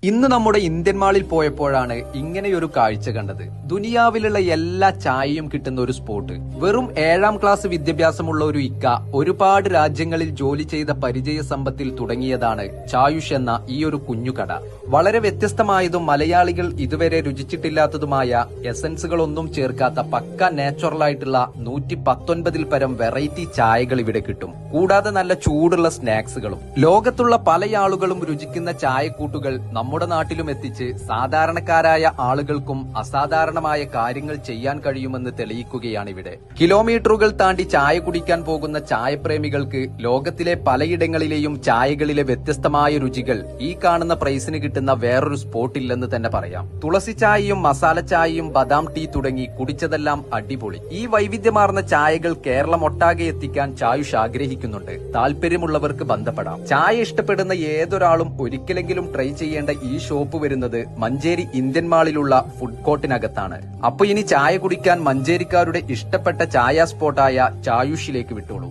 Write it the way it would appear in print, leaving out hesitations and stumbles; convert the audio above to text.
ഇന്ന് നമ്മുടെ ഇന്ത്യൻ മാളിൽ പോയപ്പോഴാണ് ഇങ്ങനെയൊരു കാഴ്ച കണ്ടത്. ദുനിയാവിലുള്ള എല്ലാ ചായയും കിട്ടുന്ന ഒരു സ്പോട്ട്. വെറും 7ാം ക്ലാസ് വിദ്യാഭ്യാസമുള്ള ഒരു ഇക്ക ഒരുപാട് രാജ്യങ്ങളിൽ ജോലി ചെയ്ത പരിചയ സമ്പത്തിൽ തുടങ്ങിയതാണ് ചായുഷ് എന്ന ഈ ഒരു കുഞ്ഞു കട. വളരെ വ്യത്യസ്തമായതും മലയാളികൾ ഇതുവരെ രുചിച്ചിട്ടില്ലാത്തതുമായ എസൻസുകളൊന്നും ചേർക്കാത്ത പക്ക നാച്ചുറലായിട്ടുള്ള 119ൽ പരം വെറൈറ്റി ചായകൾ ഇവിടെ കിട്ടും. കൂടാതെ നല്ല ചൂടുള്ള സ്നാക്സുകളും. ലോകത്തുള്ള പല ആളുകളും രുചിക്കുന്ന ചായക്കൂട്ടുകൾ നമ്മുടെ നാട്ടിലും എത്തിച്ച് സാധാരണക്കാരായ ആളുകൾക്കും അസാധാരണമായ കാര്യങ്ങൾ ചെയ്യാൻ കഴിയുമെന്ന് തെളിയിക്കുകയാണിവിടെ. കിലോമീറ്ററുകൾ താണ്ടി ചായ കുടിക്കാൻ പോകുന്ന ചായപ്രേമികൾക്ക് ലോകത്തിലെ പലയിടങ്ങളിലെയും ചായകളിലെ വ്യത്യസ്തമായ രുചികൾ ഈ കാണുന്ന പ്രൈസിന് കിട്ടുന്ന വേറൊരു സ്പോട്ടില്ലെന്ന് തന്നെ പറയാം. തുളസി ചായയും മസാല ചായയും ബദാം ടീ തുടങ്ങി കുടിച്ചതെല്ലാം അടിപൊളി. ഈ വൈവിധ്യമാർന്ന ചായകൾ കേരളം ഒട്ടാകെ എത്തിക്കാൻ ചായുഷ് ആഗ്രഹിക്കുന്നുണ്ട്. താല്പര്യമുള്ളവർക്ക് ബന്ധപ്പെടാം. ചായ ഇഷ്ടപ്പെടുന്ന ഏതൊരാളും ഒരിക്കലെങ്കിലും ട്രൈ ചെയ്യേണ്ട ഈ ഷോപ്പ് വരുന്നത് മഞ്ചേരി ഇന്ത്യൻ മാളിലുള്ള ഫുഡ് കോർട്ടിനകത്താണ്. അപ്പൊ ഇനി ചായ കുടിക്കാൻ മഞ്ചേരിക്കാരുടെ ഇഷ്ടപ്പെട്ട ചായ സ്പോട്ടായ ചായുഷിലേക്ക് വിട്ടോളൂ.